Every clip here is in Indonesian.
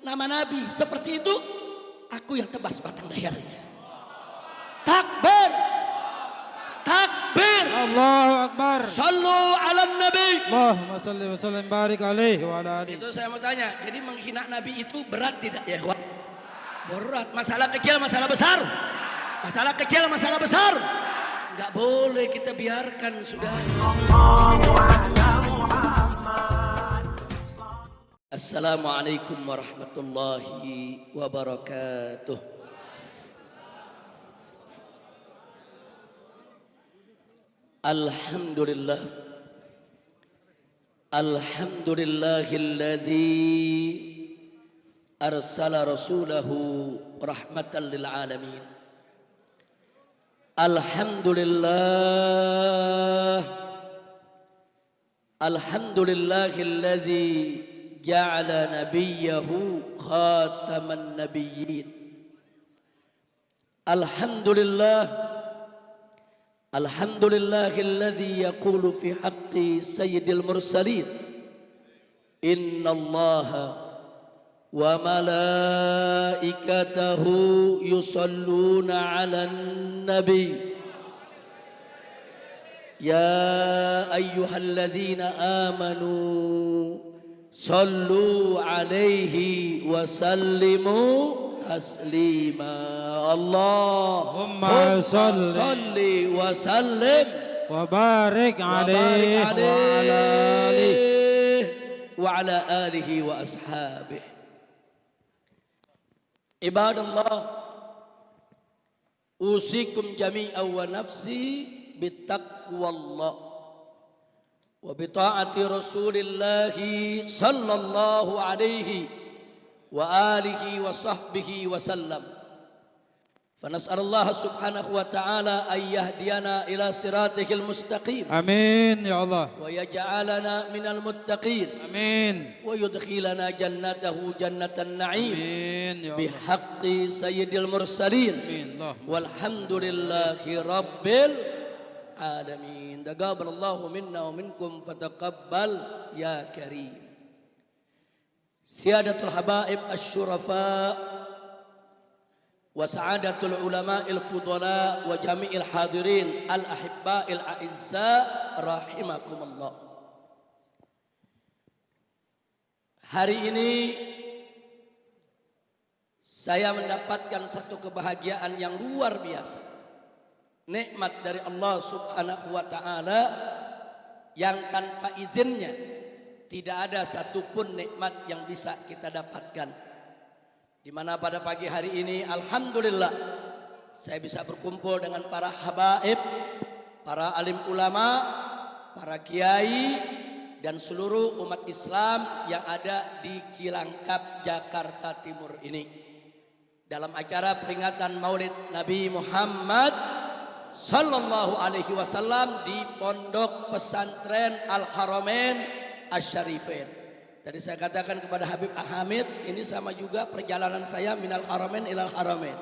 nama Nabi seperti itu, aku yang tebas batang lehernya. Takbir, takbir. Allahu Akbar. Sallu ala Nabi. Allahumma salli wa sallim barik alaihi wa ala alihi. Itu saya mau tanya, jadi menghina Nabi itu berat tidak ya? Berat. Masalah kecil, masalah besar. Masalah kecil, masalah besar. Enggak boleh kita biarkan sudah. Assalamualaikum warahmatullahi wabarakatuh. Alhamdulillah. Alhamdulillahilladzi arsala rasulahu rahmatan lil alamin. Alhamdulillah. Alhamdulillahilladzi ja'ala nabiyyahu khataman nabiyyin. Alhamdulillah. Alhamdulillahilladzi yaqulu fi haqqi sayyidil mursalin. Innallaha wa malaikatahu yusalluna 'alan nabi. Ya ayyuhalladzina amanu sallu 'alaihi wa sallimu taslima. Allahumma salli wa sallim wa barik alaihi wa ala alihi wa ashabihi. Ibadallah, usikum jami'an wa nafsi bittaqwallah wa bita'ati rasulillahi sallallahu alaihi wa alihi wa sahbihi wa sallam. Fanas'alullah subhanahu wa ta'ala an yahdiyana ila siratihil mustaqim. Amin ya Allah. Wa yaj'alana minal muttaqin. Amin. Wa yudkhilana jannatahu jannatan na'im. Amin ya Allah. Bihaqqi sayyidil mursalin. Amin. Walhamdulillahi rabbil alamin. Taqabbalallahu minna wa minkum fataqabbal ya karim. Siyadatul habaib asy-syurafa wa sa'adatul ulama'il fudala wa jami'il hadirin al-ahibba'il a'izza rahimakumullah. Hari ini saya mendapatkan satu kebahagiaan yang luar biasa. Nikmat dari Allah subhanahu wa ta'ala yang tanpa izinnya tidak ada satupun nikmat yang bisa kita dapatkan. Di mana pada pagi hari ini alhamdulillah saya bisa berkumpul dengan para habaib, para alim ulama, para kiai dan seluruh umat Islam yang ada di Cilangkap, Jakarta Timur ini dalam acara peringatan Maulid Nabi Muhammad sallallahu alaihi wasallam di Pondok Pesantren Al-Haramain Asy-Syarifain. Tadi saya katakan kepada Habib Hamid, ini sama juga perjalanan saya minal haramain ilal haramain.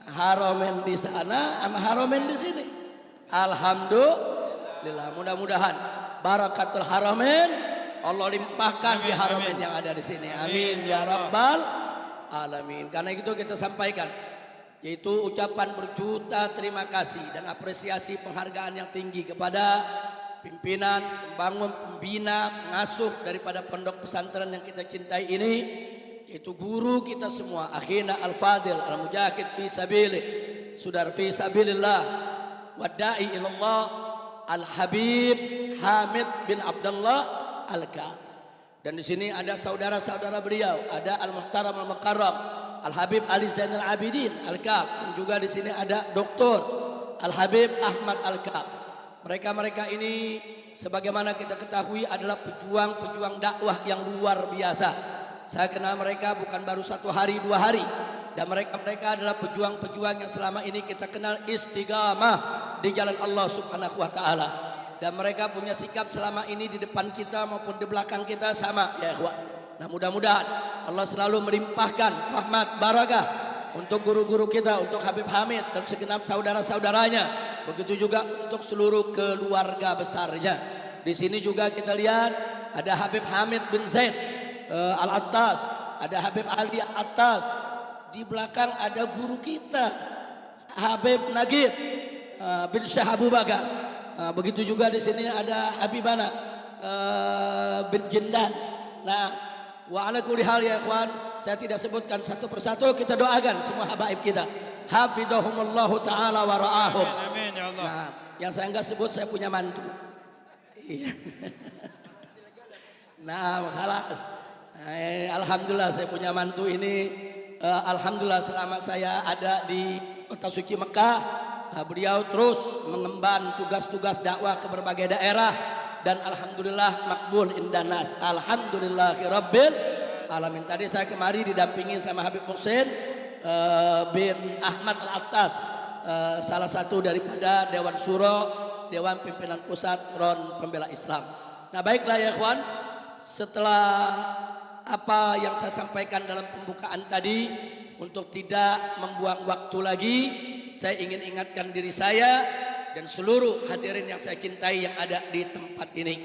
Haramain di sana sama haramain di sini. Alhamdulillah, mudah-mudahan barakatul haramain Allah limpahkan di haramain yang ada di sini. Amin ya rabbal alamin. Karena itu kita sampaikan, yaitu ucapan berjuta terima kasih dan apresiasi penghargaan yang tinggi kepada pimpinan, pembangun, pembina, pengasuh daripada pondok pesantren yang kita cintai ini, yaitu guru kita semua, akhina al-fadil, al-mujahid fi sabilih, sudar fi sabilillah, wada'i ilallah, al-habib Hamid bin Abdullah al-Kaf. Dan di sini ada saudara-saudara beliau, ada al-muhtaram al-mukarram, al-habib Ali Zainal Abidin al-Kaf, dan juga di sini ada Dr. Al-Habib Ahmad al-Kaf. Mereka-mereka ini sebagaimana kita ketahui adalah pejuang-pejuang dakwah yang luar biasa. Saya kenal mereka bukan baru 1 hari 2 hari. Dan mereka adalah pejuang-pejuang yang selama ini kita kenal istiqamah di jalan Allah subhanahu wa ta'ala. Dan mereka punya sikap selama ini di depan kita maupun di belakang kita sama ya ikhwan. Nah mudah-mudahan Allah selalu melimpahkan rahmat barakah untuk guru-guru kita, untuk Habib Hamid dan segenap saudara-saudaranya. Begitu juga untuk seluruh keluarga besarnya. Di sini juga kita lihat ada Habib Hamid bin Zaid Al-Attas, ada Habib Ali atas, di belakang ada guru kita Habib Nagib bin Syekh Abu Bakar. Begitu juga di sini ada Habibana bin Jindan. Nah, wa ala kulli hal ya ikhwan, saya tidak sebutkan satu persatu, kita doakan semua habaib kita. Hafidhahumullahu taala wa ra'ahum. Amin ya Allah. Nah, yang saya enggak sebut saya punya mantu. Iya. Nah, khalas. Alhamdulillah saya punya mantu ini. Alhamdulillah selama saya ada di kota suci Mekah, beliau terus mengemban tugas-tugas dakwah ke berbagai daerah dan alhamdulillah makbul indanas. Alhamdulillahirabbil alamin. Tadi saya kemari didampingi sama Habib Muhsin bin Ahmad Al-Attas, salah satu daripada Dewan Syuro, Dewan Pimpinan Pusat Front Pembela Islam. Nah, baiklah ya ikhwan, setelah apa yang saya sampaikan dalam pembukaan tadi, untuk tidak membuang waktu lagi, saya ingin ingatkan diri saya dan seluruh hadirin yang saya cintai yang ada di tempat ini,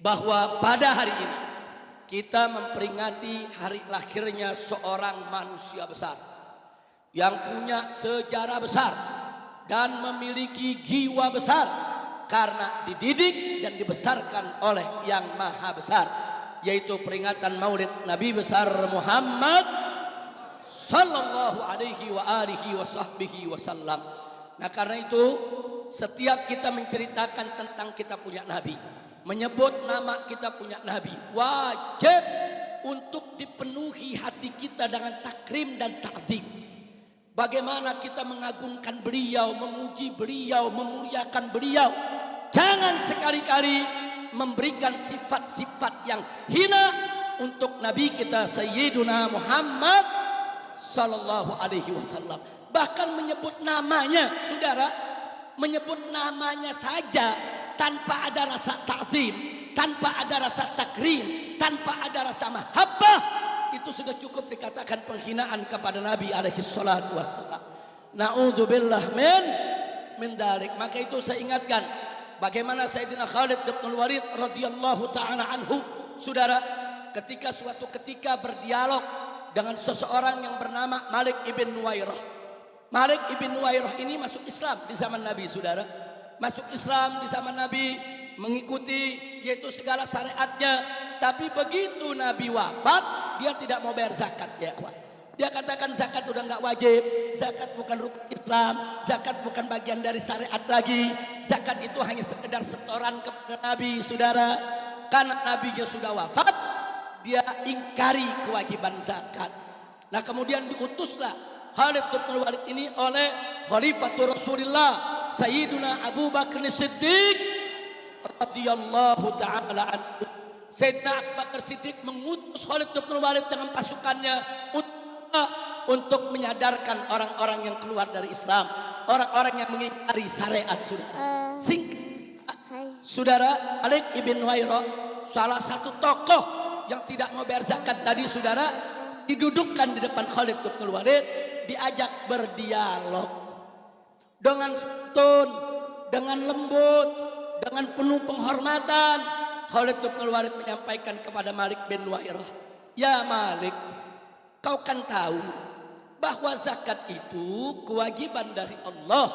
bahwa pada hari ini kita memperingati hari lahirnya seorang manusia besar yang punya sejarah besar dan memiliki jiwa besar karena dididik dan dibesarkan oleh Yang Maha Besar, yaitu peringatan Maulid Nabi besar Muhammad sallallahu alaihi wa alihi wa sahbihi wasallam. Nah, karena itu setiap kita menceritakan tentang kita punya nabi, menyebut nama kita punya nabi, wajib untuk dipenuhi hati kita dengan takrim dan ta'zim. Bagaimana kita mengagungkan beliau, memuji beliau, memuliakan beliau. Jangan sekali-kali memberikan sifat-sifat yang hina untuk Nabi kita Sayyiduna Muhammad sallallahu alaihi wasallam. Bahkan menyebut namanya, saudara, menyebut namanya saja tanpa ada rasa ta'zim, tanpa ada rasa takrim, tanpa ada rasa mahabbah, itu sudah cukup dikatakan penghinaan kepada Nabi alaihi salatu wassalam. Na'udzubillah min dalik. Maka itu saya ingatkan bagaimana Sayyidina Khalid bin Walid radhiyallahu taala anhu, saudara, ketika suatu ketika berdialog dengan seseorang yang bernama Malik ibn Nuwairah. Malik ibn Nuwairah ini masuk Islam di zaman Nabi, saudara. Masuk Islam di zaman Nabi, mengikuti yaitu segala syariatnya. Tapi begitu Nabi wafat, dia tidak mau bayar zakat, ya kawan. Dia katakan zakat udah nggak wajib, zakat bukan rukun Islam, zakat bukan bagian dari syariat lagi. Zakat itu hanya sekedar setoran kepada Nabi, saudara. Karena Nabinya sudah wafat, dia ingkari kewajiban zakat. Nah, kemudian diutuslah Khalid bin Walid ini oleh Khalifatul Rasulullah Sayyiduna Abu Bakar Siddiq radhiyallahu taala anhu. Sayyidina Abu Bakar Siddiq mengutus Khalid bin Walid dengan pasukannya untuk menyadarkan orang-orang yang keluar dari Islam, orang-orang yang mengingkari syariat, saudara. Saudara, Malik ibn Nuwairah, salah satu tokoh yang tidak mau bayar zakat tadi, saudara, didudukkan di depan Khalid bin Walid, diajak berdialog dengan santun, dengan lembut, dengan penuh penghormatan. Khalid bin Walid menyampaikan kepada Malik bin Nuwairah, "Ya Malik, kau kan tahu bahwa zakat itu kewajiban dari Allah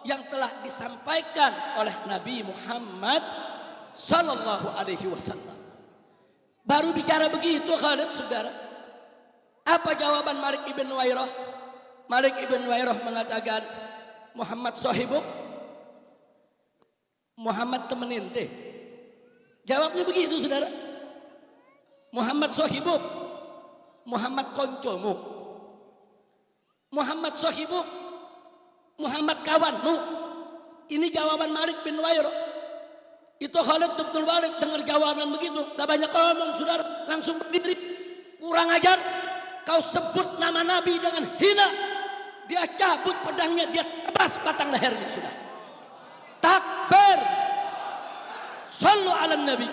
yang telah disampaikan oleh Nabi Muhammad sallallahu alaihi wasallam." Baru bicara begitu Khalid, saudara, apa jawaban Malik ibn Nuwairah? Malik ibn Nuwairah mengatakan, "Muhammad sahibuk, Muhammad temen ente." Jawabnya begitu, saudara. Muhammad sahibuk, Muhammad koncomu. Muhammad sahibuk, Muhammad kawanmu. Ini jawaban Malik bin Nuwairah. Itu Khalid bin Walid dengar jawaban begitu, gak banyak ngomong, saudara, langsung berdiri. Kurang ajar, kau sebut nama Nabi dengan hina. Dia cabut pedangnya, dia tebas batang lehernya, sudah. Takbir, sallu ala Nabi.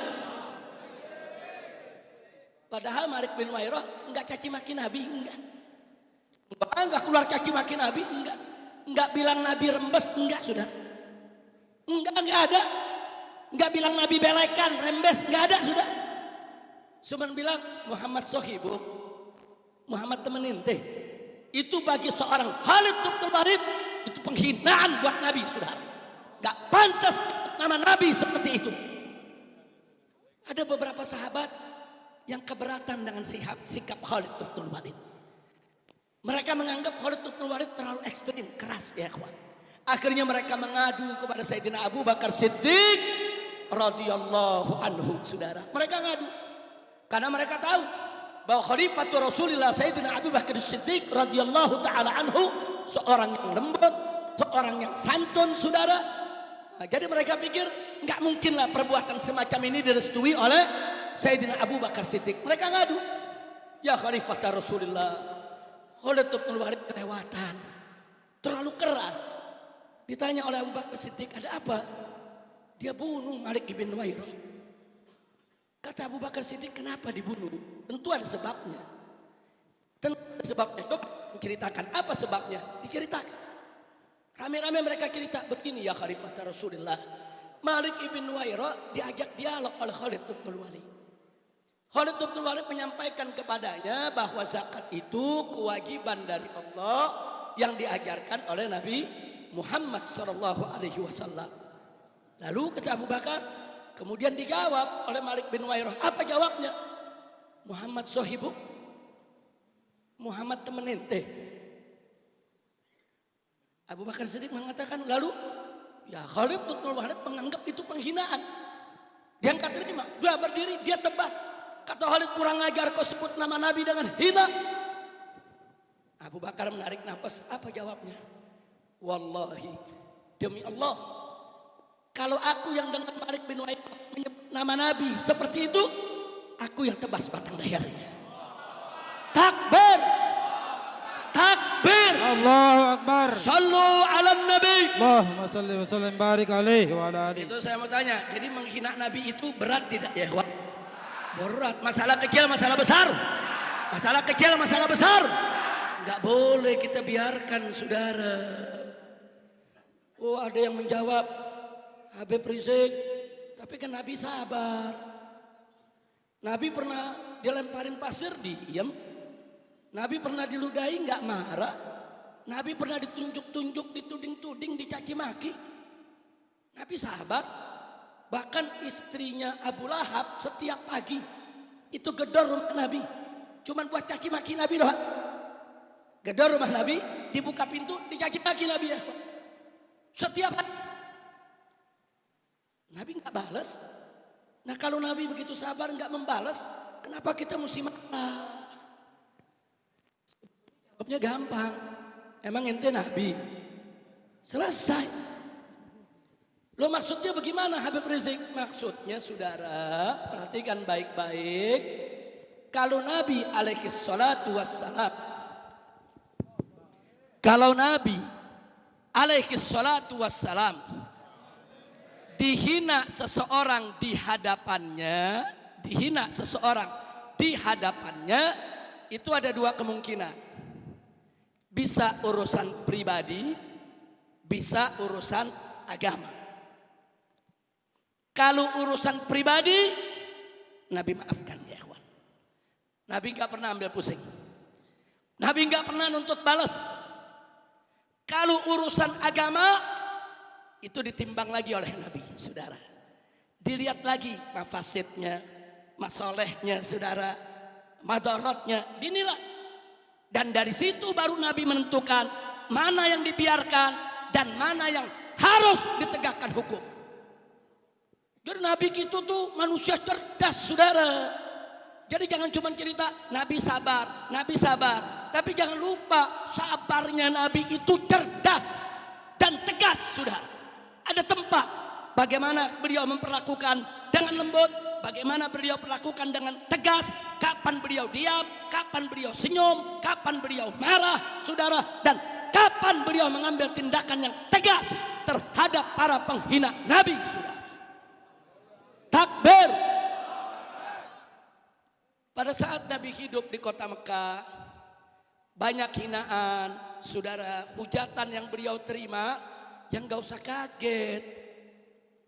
Padahal Malik bin Nuwairah enggak caci maki Nabi, enggak keluar caci maki Nabi, enggak bilang Nabi rembes, enggak, sudah. Enggak ada. Enggak bilang Nabi belekan, rembes, enggak ada, sudah. Cuman bilang Muhammad sahibuk, Muhammad temenin teh. Itu bagi seorang Khalid bin Walid itu penghinaan buat Nabi, saudara. Gak pantas nama Nabi seperti itu. Ada beberapa sahabat yang keberatan dengan sikap Khalid bin Walid. Mereka menganggap Khalid bin Walid terlalu ekstrim, keras ya kawan. Akhirnya mereka mengadu kepada Sayyidina Abu Bakar Siddiq radhiyallahu anhu, saudara. Mereka ngadu karena mereka tahu bahwa Khalifatul Rasulullah Sayyidina Abu Bakar Siddiq radhiyallahu taala anhu seorang yang lembut, seorang yang santun, saudara. Nah, jadi mereka pikir nggak mungkinlah perbuatan semacam ini direstui oleh Sayyidina Abu Bakar Siddiq. Mereka ngadu, ya Khalifatul Rasulullah, Khalid bin Walid kelewatan, terlalu keras. Ditanya oleh Abu Bakar Siddiq, ada apa? Dia bunuh Malik bin Nuwairah. Kata Abu Bakar Siddiq, kenapa dibunuh? Tentu ada sebabnya. Tentu ada sebabnya. Coba menceritakan apa sebabnya? Diceritakan. Rame-rame mereka cerita, begini ya Khalifatul Rasulullah. Malik bin Nuwairah diajak dialog oleh Khalid bin Walid. Khalid bin Walid menyampaikan kepadanya bahwa zakat itu kewajiban dari Allah yang diajarkan oleh Nabi Muhammad sallallahu alaihi wasallam. Lalu kata Abu Bakar, kemudian dijawab oleh Malik bin Nuwairah. Apa jawabnya? Muhammad sahibu, Muhammad temen ente. Abu Bakar Siddiq mengatakan, lalu ya Khalid bin Walid menganggap itu penghinaan. Dia angkat terima, dia berdiri, dia tebas. Kata Khalid, kurang ajar kau sebut nama Nabi dengan hina. Abu Bakar menarik nafas, apa jawabnya? Wallahi, demi Allah, kalau aku yang dengan Malik bin Nuwairah menyebut nama Nabi seperti itu, aku yang tebas batang lehernya. Takbir, takbir, Allahu Akbar. sallu ala Nabi. Allahumma salli wa sallim barik alaihi wa ala alihi. Itu saya mau tanya, jadi menghina Nabi itu berat tidak ya? Berat. Masalah kecil, masalah besar. Masalah kecil, masalah besar. Enggak boleh kita biarkan, saudara. Oh, ada yang menjawab, Habib Rizik, tapi kan Nabi sabar. Nabi pernah dilemparin pasir, diam. Nabi pernah diludahi, nggak marah. Nabi pernah ditunjuk-tunjuk, dituding-tuding, dicaci maki. Nabi sabar. Bahkan istrinya Abu Lahab setiap pagi itu gedor rumah Nabi, cuman buat caci maki Nabi doang. Gedor rumah Nabi, dibuka pintu, dicaci maki Nabi ya. Setiap hari. Nabi nggak balas. Nah kalau Nabi begitu sabar nggak membalas, kenapa kita mesti marah? Jawabnya gampang. Emang ente Nabi? Selesai. Lo maksudnya bagaimana Habib Rizik? Maksudnya saudara, perhatikan baik-baik. Kalau Nabi alaihi salatu wassalam, kalau Nabi alaihi salatu wassalam dihina seseorang di hadapannya, dihina seseorang di hadapannya, itu ada dua kemungkinan. Bisa urusan pribadi, bisa urusan agama. Kalau urusan pribadi, Nabi maafkan ya ikhwan. Nabi gak pernah ambil pusing. Nabi gak pernah nuntut balas. Kalau urusan agama, itu ditimbang lagi oleh Nabi, saudara. Dilihat lagi mafasidnya, masolehnya, saudara, madaratnya, dinilai. Dan dari situ baru Nabi menentukan mana yang dibiarkan dan mana yang harus ditegakkan hukum. Jadi Nabi itu tuh manusia cerdas, saudara. Jadi jangan cuma cerita Nabi sabar, Nabi sabar. Tapi jangan lupa sabarnya Nabi itu cerdas dan tegas, saudara. Ada tempat bagaimana beliau memperlakukan dengan lembut, bagaimana beliau perlakukan dengan tegas, kapan beliau diam, kapan beliau senyum, kapan beliau marah, saudara, dan kapan beliau mengambil tindakan yang tegas terhadap para penghina Nabi, saudara. Takbir. Pada saat Nabi hidup di kota Mekah, banyak hinaan, saudara, hujatan yang beliau terima, yang gak usah kaget.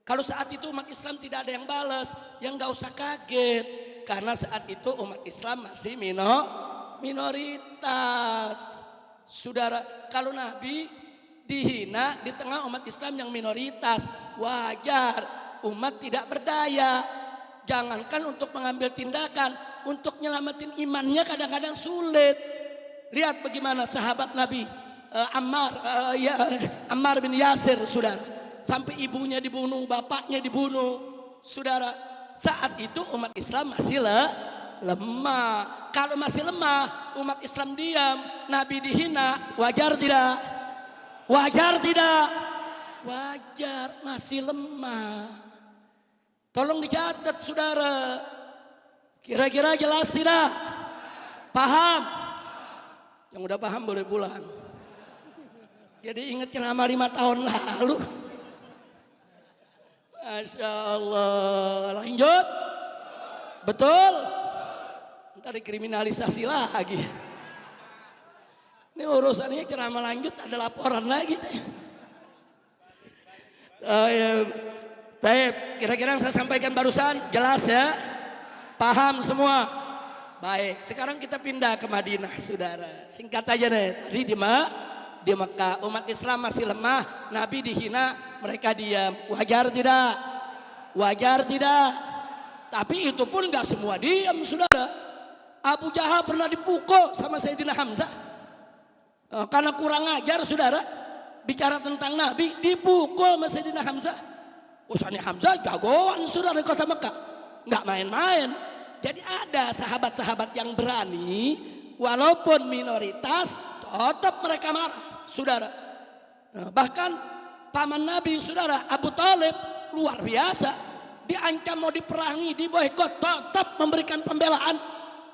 Kalau saat itu umat Islam tidak ada yang balas, yang gak usah kaget. Karena saat itu umat Islam masih minoritas. Saudara, kalau Nabi dihina di tengah umat Islam yang minoritas, wajar umat tidak berdaya. Jangankan untuk mengambil tindakan, untuk nyelamatin imannya kadang-kadang sulit. Lihat bagaimana sahabat Nabi Ammar bin Yasir, saudara, sampai ibunya dibunuh, bapaknya dibunuh, saudara. Saat itu umat Islam masih lemah. Kalau masih lemah, umat Islam diam, Nabi dihina, wajar tidak? Wajar tidak? Wajar, masih lemah. Tolong dicatat, saudara. Kira-kira jelas tidak? Paham? Yang udah paham boleh pulang. Jadi ingat ceramah 5 tahun lalu. Masya Allah. Lanjut. Betul? Ntar dikriminalisasi lagi. Ini urusannya ceramah lanjut, ada laporan lagi. Baik, kira-kira yang saya sampaikan barusan jelas ya? Paham semua? Baik, sekarang kita pindah ke Madinah, saudara. Singkat aja deh. Tadi di Mekah umat Islam masih lemah, Nabi dihina, mereka diam. Wajar tidak? Wajar tidak? Tapi itu pun gak semua diam, saudara. Abu Jahal pernah dipukul sama Sayyidina Hamzah karena kurang ajar, saudara. Bicara tentang Nabi, dipukul sama Sayyidina Hamzah. Usahanya Hamzah jagoan, saudara, di kota Mekah, gak main-main. Jadi ada sahabat-sahabat yang berani, walaupun minoritas, tetap mereka marah, saudara. Bahkan paman Nabi, saudara, Abu Talib, luar biasa. Diancam mau diperangi, diboikot, tetap memberikan pembelaan.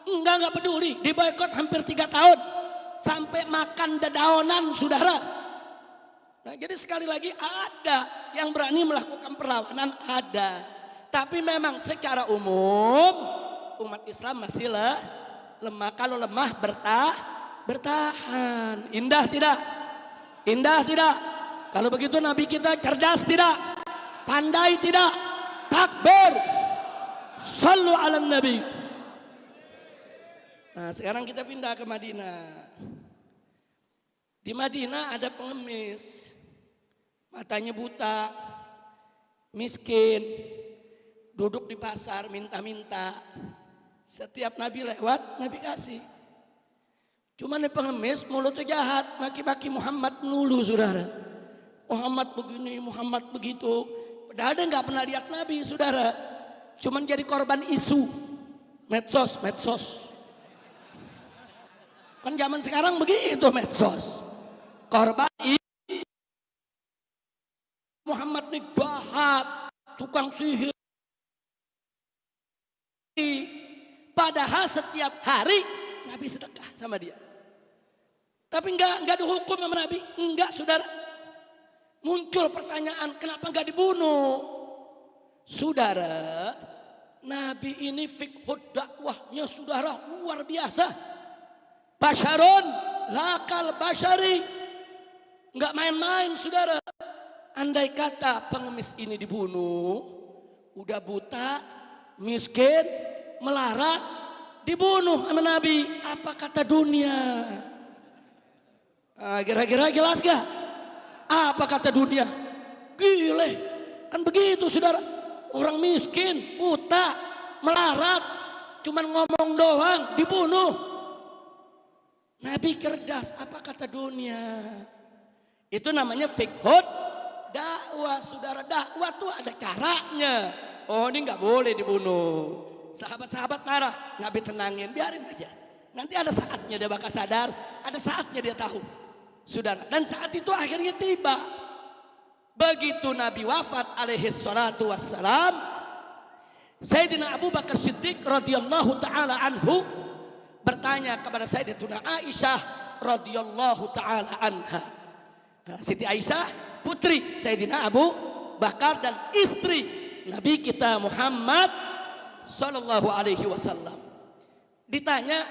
Enggak peduli, diboikot hampir 3 tahun. Sampai makan dedaunan, saudara. Nah, jadi sekali lagi ada yang berani melakukan perlawanan, ada. Tapi memang secara umum umat Islam masih lemah. Kalau lemah bertahan. Indah tidak? Indah tidak? Kalau begitu Nabi kita cerdas tidak? Pandai tidak? Takbir. Sallu ala Nabi. Nah, sekarang kita pindah ke Madinah. Di Madinah ada pengemis, matanya buta, miskin, duduk di pasar minta-minta. Setiap Nabi lewat, Nabi kasih. Cuma nih pengemis mulutnya jahat, maki-maki Muhammad melulu, saudara. Muhammad begini, Muhammad begitu. Padahal dia nggak pernah lihat Nabi, saudara. Cuman jadi korban isu medsos. Kan zaman sekarang begitu medsos. Korban Muhammad nih jahat, tukang sihir. Padahal setiap hari Nabi sedekah sama dia. Tapi enggak dihukum sama Nabi. Enggak, saudara. Muncul pertanyaan, kenapa enggak dibunuh? Saudara, Nabi ini fiqhud dakwahnya, saudara, luar biasa. Basyarun lakal basyari. Enggak main-main, saudara. Andai kata pengemis ini dibunuh, udah buta, miskin, melarat, dibunuh sama Nabi, apa kata dunia? Kira-kira jelas gak? Apa kata dunia? Gile, kan begitu, saudara. Orang miskin, buta, melarat, cuman ngomong doang, dibunuh. Nabi cerdas, apa kata dunia? Itu namanya fiqhud dakwah, saudara. Dakwah tuh ada caranya. Oh, ini nggak boleh dibunuh. Sahabat-sahabat marah, Nabi tenangin, biarin aja. Nanti ada saatnya dia bakal sadar, ada saatnya dia tahu, saudara. Dan saat itu akhirnya tiba. Begitu Nabi wafat alaihi salatu wassalam, Sayyidina Abu Bakar Siddiq radhiyallahu taala anhu bertanya kepada Sayyidatuna Aisyah radhiyallahu taala anha. Siti Aisyah putri Sayyidina Abu Bakar dan istri Nabi kita Muhammad sallallahu alaihi wasallam. Ditanya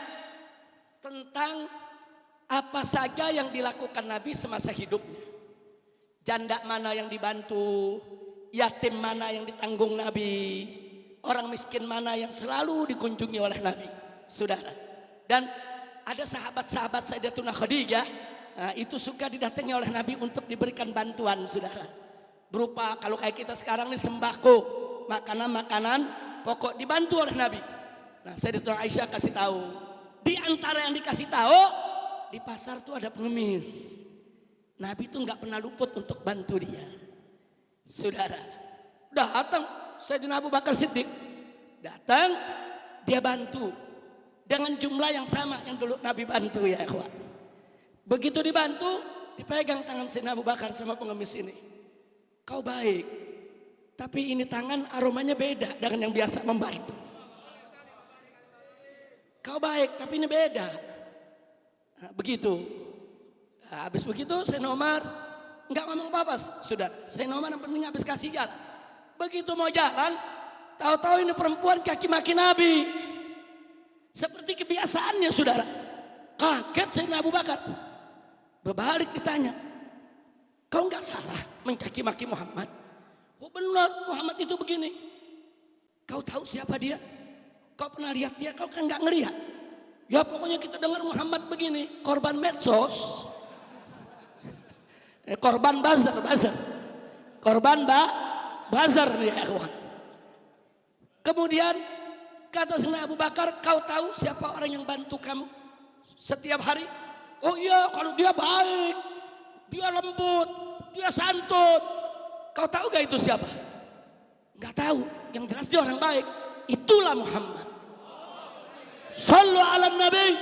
tentang apa saja yang dilakukan Nabi semasa hidupnya. Janda mana yang dibantu, yatim mana yang ditanggung Nabi, orang miskin mana yang selalu dikunjungi oleh Nabi, saudara. Dan ada sahabat-sahabat Sayyidatuna Khadijah, nah, itu suka didatangi oleh Nabi untuk diberikan bantuan, saudara. Berupa kalau kayak kita sekarang nih sembako, makanan-makanan pokok dibantu oleh Nabi. Nah, Sayyidatuna Aisyah kasih tahu, di antara yang dikasih tahu di pasar tuh ada pengemis. Nabi tuh nggak pernah luput untuk bantu dia, saudara. Datang Sayyidina Abu Bakar Siddiq, datang dia bantu dengan jumlah yang sama yang dulu Nabi bantu, ya ikhwan. Begitu dibantu, dipegang tangan Sayyidina Abu Bakar sama pengemis ini. Kau baik, tapi ini tangan aromanya beda dengan yang biasa membantu. Kau baik, tapi ini beda. Nah, begitu. Nah, habis begitu Sayyidina Umar nggak ngomong apa-apa, sudah. Sayyidina Umar yang penting habis kasih jalan. Begitu mau jalan, tahu-tahu ini perempuan kaki maki Nabi. Seperti kebiasaannya, saudara. Kaget Sayyidina Abu Bakar. Berbalik ditanya, kau nggak salah mencaci maki Muhammad? Oh benar, Muhammad itu begini. Kau tahu siapa dia? Kau pernah lihat dia? Kau kan nggak ngelihat. Ya pokoknya kita dengar Muhammad begini, korban medsos, korban bazar, korban bazar dia, kawan. Kemudian kata Sayyidina Abu Bakar, kau tahu siapa orang yang bantu kamu setiap hari? Oh iya, kalau dia baik, dia lembut, dia santun. Kau tahu gak itu siapa? Gak tahu, yang jelas dia orang baik. Itulah Muhammad. Sallu ala Nabi.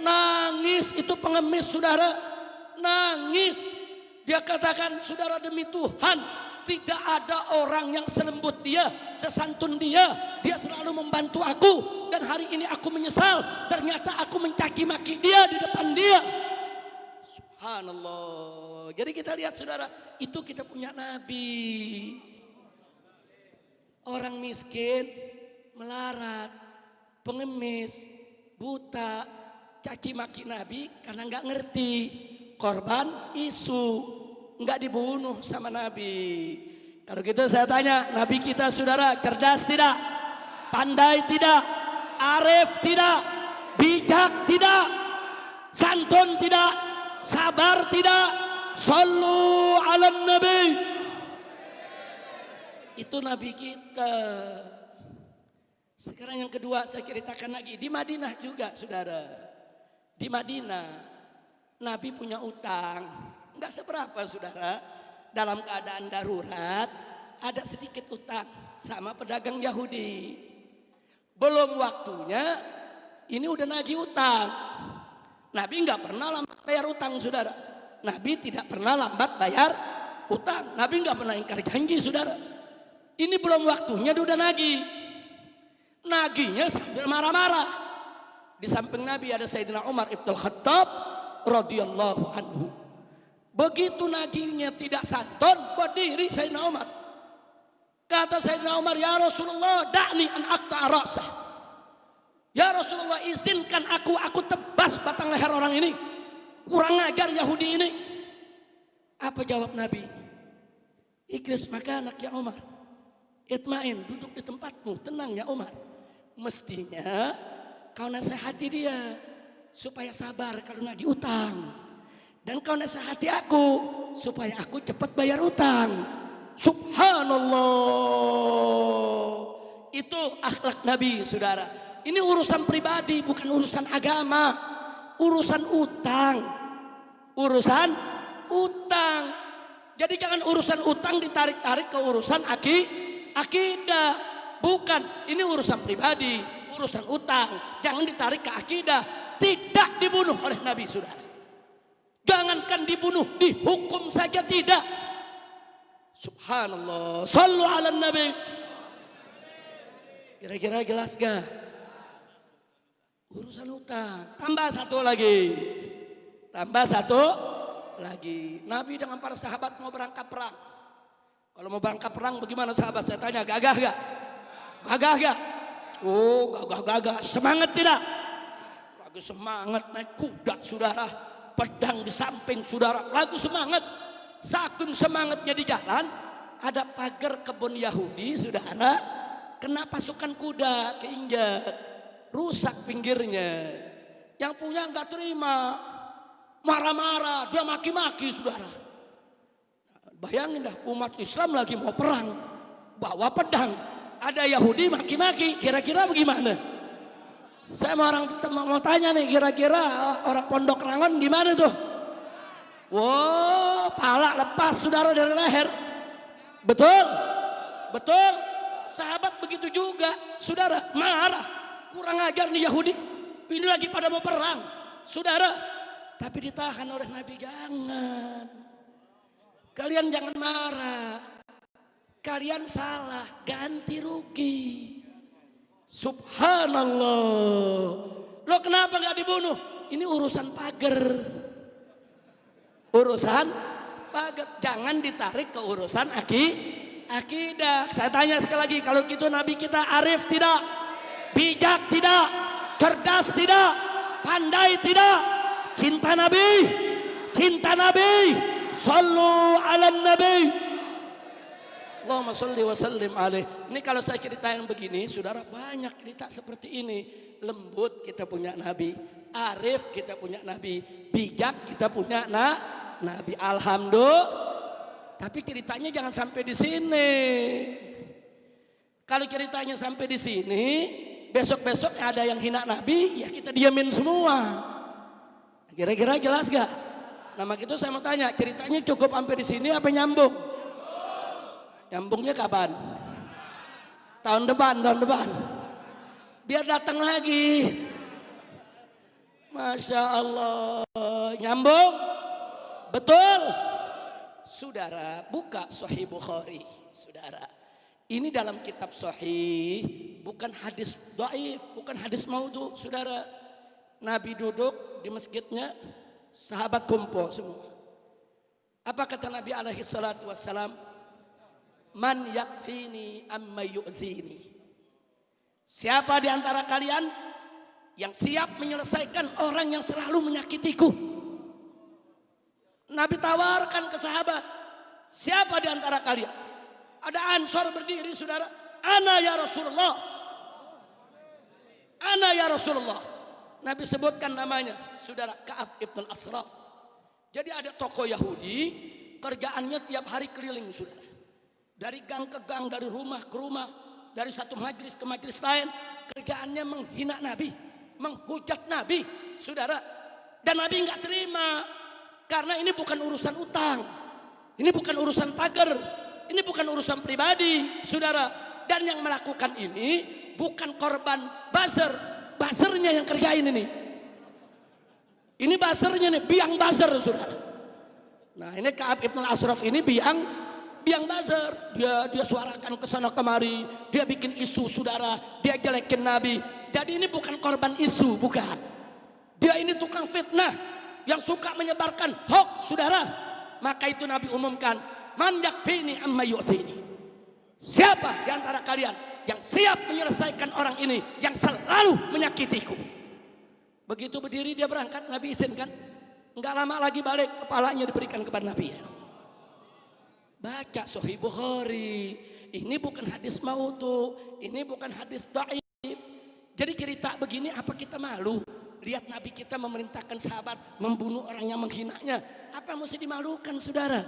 Nangis itu pengemis, saudara. Nangis. Dia katakan, saudara, demi Tuhan, tidak ada orang yang selembut dia, sesantun dia. Dia selalu membantu aku. Dan hari ini aku menyesal, ternyata aku mencaci maki dia di depan dia. Subhanallah. Jadi kita lihat, saudara, itu kita punya Nabi. Orang miskin, melarat, pengemis, buta, caci maki Nabi karena nggak ngerti. Korban isu, nggak dibunuh sama Nabi. Kalau gitu saya tanya, Nabi kita, saudara, cerdas tidak? Pandai tidak? Arif tidak? Bijak tidak? Santun tidak? Sabar tidak? Sallu ala Nabi. Itu Nabi kita. Sekarang yang kedua saya ceritakan lagi. Di Madinah juga, saudara. Di Madinah Nabi punya utang. Enggak seberapa, saudara. Dalam keadaan darurat ada sedikit utang sama pedagang Yahudi. Belum waktunya, ini udah nagih utang. Nabi nggak pernah lambat bayar utang, saudara. Nabi tidak pernah lambat bayar utang. Nabi nggak pernah ingkar janji, saudara. Ini belum waktunya dia udah nagih. Nagihnya sambil marah-marah. Di samping Nabi ada Sayyidina Umar ibn Khattab radhiyallahu anhu. Begitu nagihnya tidak santun, berdiri Sayyidina Umar. Kata Sayyidina Umar, ya Rasulullah, da'ni an aqta'a ra'sah. Ya Rasulullah, izinkan aku tebas batang leher orang ini. Kurang ajar Yahudi ini. Apa jawab Nabi? Ikris makanak ya Umar. Itmain, duduk di tempatmu, tenang ya Umar. Mestinya kau nasihati dia supaya sabar kalau nagih utang. Dan kau nasihati aku supaya aku cepat bayar utang. Subhanallah. Itu akhlak Nabi, saudara. Ini urusan pribadi, bukan urusan agama. Urusan utang. Urusan utang. Jadi jangan urusan utang ditarik-tarik ke urusan akidah. Bukan, ini urusan pribadi, urusan utang. Jangan ditarik ke akidah. Tidak dibunuh oleh Nabi, saudara. Jangankan dibunuh, dihukum saja tidak. Subhanallah. Sallu ala Nabi. Kira-kira jelas gak? Urusan utang. Tambah satu lagi. Nabi dengan para sahabat mau berangkat perang. Kalau mau berangkat perang bagaimana sahabat? Saya tanya, gagah gak? Gagah gak? Oh, gagah. Semangat tidak? Lagi semangat naik kuda, saudara. Pedang di samping, saudara. Lagi semangat. Saking semangatnya di jalan, ada pagar kebun Yahudi, saudara. Kena pasukan kuda, keinjak. Rusak pinggirnya. Yang punya nggak terima, marah-marah, dia maki-maki saudara. Bayangin dah, umat Islam lagi mau perang, bawa pedang, ada Yahudi maki-maki, kira-kira bagaimana? Saya mau tanya nih, kira-kira orang Pondok Rangon gimana tuh? Wow, pala lepas saudara dari leher. Betul? Betul? Sahabat begitu juga, saudara, marah, kurang ajar nih Yahudi. Ini lagi pada mau perang, saudara. Tapi ditahan oleh Nabi. Jangan. Kalian jangan marah. Kalian salah, ganti rugi. Subhanallah. Lo kenapa gak dibunuh? Ini urusan pagar. Urusan pagar. Jangan ditarik ke urusan akidah. Saya tanya sekali lagi, kalau gitu Nabi kita arif tidak? Bijak tidak? Cerdas tidak? Pandai tidak? Cinta Nabi? Cinta Nabi? Sallu ala Nabi. Allahumma salli wa sallim alaih. Ini kalau saya ceritain begini, saudara, banyak cerita seperti ini. Lembut kita punya Nabi, arif kita punya Nabi, bijak kita punya Nabi. Alhamdulillah. Tapi ceritanya jangan sampai di sini. Kalau ceritanya sampai di sini, besok-besok ada yang hina Nabi, ya kita diamin semua. Kira-kira jelas gak? Nah maka itu saya mau tanya, ceritanya cukup sampai di sini apa nyambung? Nyambungnya kapan? Tahun depan. Biar datang lagi. Masya Allah. Nyambung? Betul? Saudara, buka Sahih Bukhari. Saudara, ini dalam kitab Sahih, bukan hadis dhaif, bukan hadis maudhu. Saudara, Nabi duduk di masjidnya, sahabat kumpul semua. Apa kata Nabi alaihi salatu wassalam? Man yakfini amma yu'dhini. Siapa di antara kalian yang siap menyelesaikan orang yang selalu menyakitiku? Nabi tawarkan ke sahabat, siapa di antara kalian? Ada Ansor berdiri, saudara. Ana ya Rasulullah. Ana ya Rasulullah. Nabi sebutkan namanya, saudara, Ka'ab ibn al-Ashraf. Jadi ada tokoh Yahudi, kerjaannya tiap hari keliling, saudara. Dari gang ke gang, dari rumah ke rumah, dari satu majlis ke majlis lain, kerjaannya menghina Nabi, menghujat Nabi, saudara. Dan Nabi nggak terima, karena ini bukan urusan utang, ini bukan urusan pagar, ini bukan urusan pribadi, saudara. Dan yang melakukan ini bukan korban buzzer, buzzernya yang kerjain ini. Ini buzzernya nih, biang buzzer, saudara. Nah ini Ka'ab ibn al-Ashraf ini biang buzzer, dia suarakan ke sana kemari, dia bikin isu, saudara, dia jelekin Nabi. Jadi ini bukan korban isu, bukan. Dia ini tukang fitnah yang suka menyebarkan hoax, saudara. Maka itu Nabi umumkan, man yakfini amma yu'tini. Siapa di antara kalian yang siap menyelesaikan orang ini yang selalu menyakitiku? Begitu berdiri dia berangkat, Nabi izinkan. Enggak lama lagi balik, kepalanya diberikan kepada Nabi. Baca Sahih Bukhari. Ini bukan hadis maudhu, ini bukan hadis dhaif. Jadi cerita begini apa kita malu? Lihat Nabi kita memerintahkan sahabat membunuh orang yang menghinanya. Apa mesti dimalukan, saudara?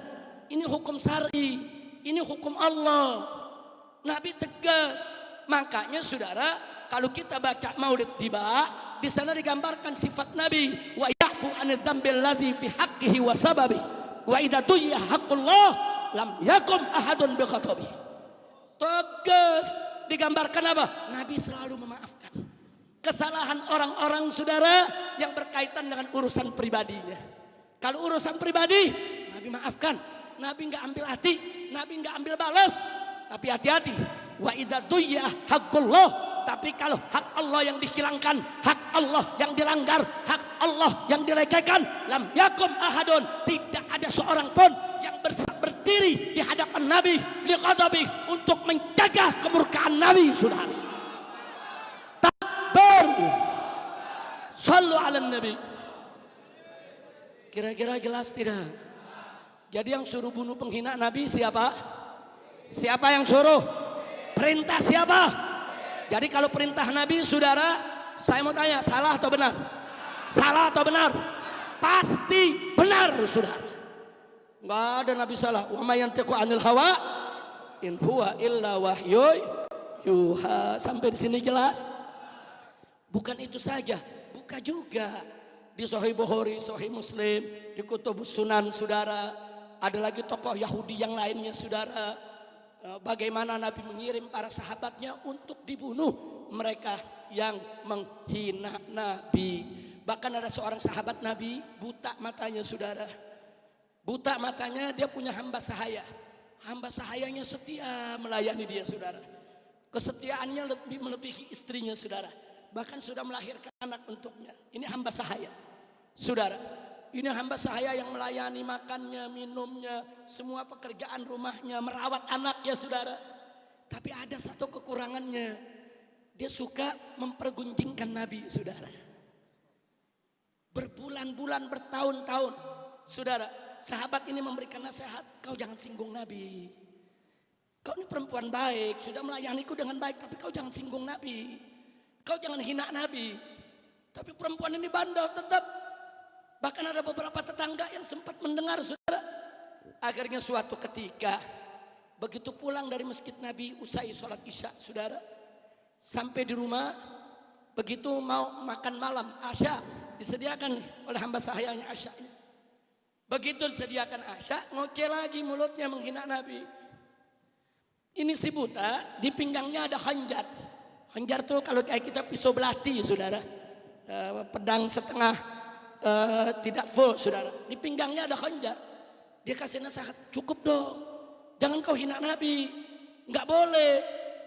Ini hukum syar'i, ini hukum Allah. Nabi tegas. Makanya saudara, kalau kita baca Maulid Tiba, di sana digambarkan sifat Nabi, wa ya'fu 'anil dzambil ladzi fi haqqihi wa sababi. Wa idza tuyya haqqullah lam yakum ahadun bi khatabi. Tegas digambarkan apa? Nabi selalu memaafkan kesalahan orang-orang, saudara, yang berkaitan dengan urusan pribadinya. Kalau urusan pribadi, Nabi maafkan. Nabi nggak ambil hati, Nabi nggak ambil balas. Tapi hati-hati, wa idza tuyya haqqullah. Tapi kalau hak Allah yang dihilangkan, hak Allah yang dilanggar, hak Allah yang dilecehkan, lam yakum ahadun, tidak ada seorang pun yang berdiri di hadapan Nabi liqadabi untuk menjaga kemurkaan Nabi, saudara. Takbir. Sallu ala Nabi. Kira-kira jelas tidak? Jadi yang suruh bunuh penghina Nabi siapa? Siapa yang suruh? Perintah siapa? Jadi kalau perintah Nabi, saudara, saya mau tanya, salah atau benar? Salah atau benar? Pasti benar, saudara. Nggak ada Nabi salah. Wa may yantiqu 'anil hawa in huwa illa wahyu yuha. Sampai di sini jelas? Bukan itu saja, buka juga di Sahih Bukhari, Sahih Muslim, di Kutubus Sunan, saudara. Ada lagi tokoh Yahudi yang lainnya, saudara. Bagaimana Nabi mengirim para sahabatnya untuk dibunuh mereka yang menghina Nabi. Bahkan ada seorang sahabat Nabi buta matanya, saudara. Buta matanya, dia punya hamba sahaya. Hamba sahayanya setia melayani dia, saudara. Kesetiaannya lebih melebihi istrinya, saudara. Bahkan sudah melahirkan anak untuknya. Ini hamba sahaya, saudara. Ini hamba sahaya yang melayani makannya, minumnya, semua pekerjaan rumahnya, merawat anaknya, saudara. Tapi ada satu kekurangannya. Dia suka mempergunjingkan Nabi, saudara. Berbulan-bulan, bertahun-tahun, saudara. Sahabat ini memberikan nasihat, kau jangan singgung Nabi. Kau ini perempuan baik, sudah melayaniku dengan baik, tapi kau jangan singgung Nabi. Kau jangan hina Nabi. Tapi perempuan ini bandel tetap. Bahkan ada beberapa tetangga yang sempat mendengar, saudara. Akhirnya suatu ketika, begitu pulang dari masjid Nabi, usai sholat isya, saudara. Sampai di rumah, begitu mau makan malam, asya, disediakan oleh hamba sahayanya asyanya. Begitu disediakan asya, ngoceh lagi mulutnya menghina Nabi. Ini si buta, di pinggangnya ada khanjar. Khanjar tuh kalau kayak kita pisau belati, saudara. Pedang setengah, tidak full, saudara. Di pinggangnya ada khanjar. Dia kasih nasihat, cukup dong. Jangan kau hina Nabi. Nggak boleh.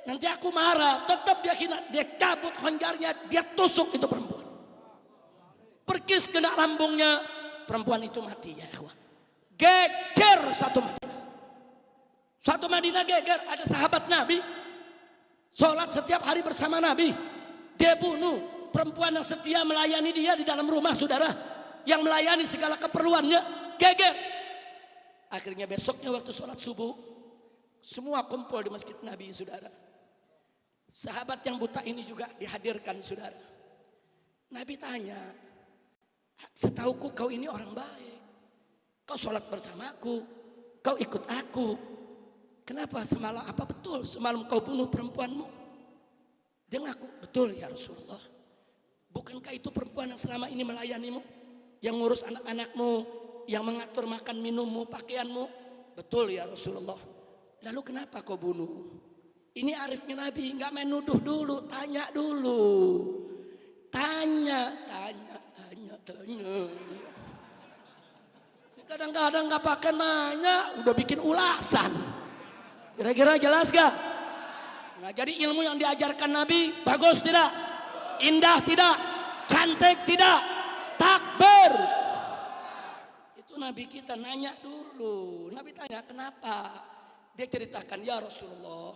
Nanti aku marah. Tetap dia hina. Dia cabut khanjarnya, dia tusuk itu perempuan. Perkis kena lambungnya. Perempuan itu mati, ya ikhwah. Geger satu Madinah. Satu Madinah geger. Ada sahabat Nabi, sholat setiap hari bersama Nabi. Dia bunuh perempuan yang setia melayani dia di dalam rumah, saudara. Yang melayani segala keperluannya, geger. Akhirnya besoknya waktu sholat subuh, semua kumpul di masjid Nabi, saudara. Sahabat yang buta ini juga dihadirkan, saudara. Nabi tanya, setauku kau ini orang baik. Kau sholat bersamaku, kau ikut aku. Kenapa semalam, apa betul semalam kau bunuh perempuanmu? Dia ngaku, betul ya Rasulullah. Bukankah itu perempuan yang selama ini melayanimu? Yang ngurus anak-anakmu, yang mengatur makan minummu, pakaianmu? Betul ya Rasulullah. Lalu kenapa kau bunuh? Ini arifnya Nabi, nggak main nuduh dulu, tanya dulu. Tanya. Kadang-kadang nggak pakai nanya, udah bikin ulasan. Kira-kira jelas gak? Nah, jadi ilmu yang diajarkan Nabi bagus tidak? Indah tidak? Cantik tidak? Takbir. Itu Nabi kita nanya dulu. Nabi tanya kenapa? Dia ceritakan, ya Rasulullah,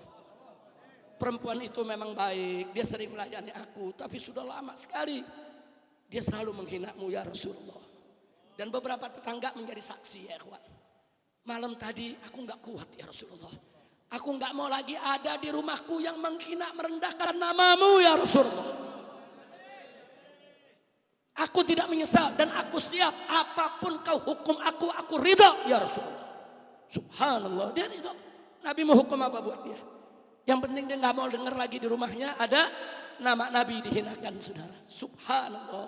perempuan itu memang baik, dia sering melayani aku, tapi sudah lama sekali dia selalu menghinamu ya Rasulullah. Dan beberapa tetangga menjadi saksi, ya ikhwan. Malam tadi aku nggak kuat ya Rasulullah. Aku nggak mau lagi ada di rumahku yang menghina merendahkan namamu ya Rasulullah. Aku tidak menyesal dan aku siap apapun kau hukum aku ridha ya Rasulullah. Subhanallah, dia ridha. Nabi mau hukum apa buat dia? Yang penting dia nggak mau dengar lagi di rumahnya ada nama Nabi dihinakan, saudara. Subhanallah.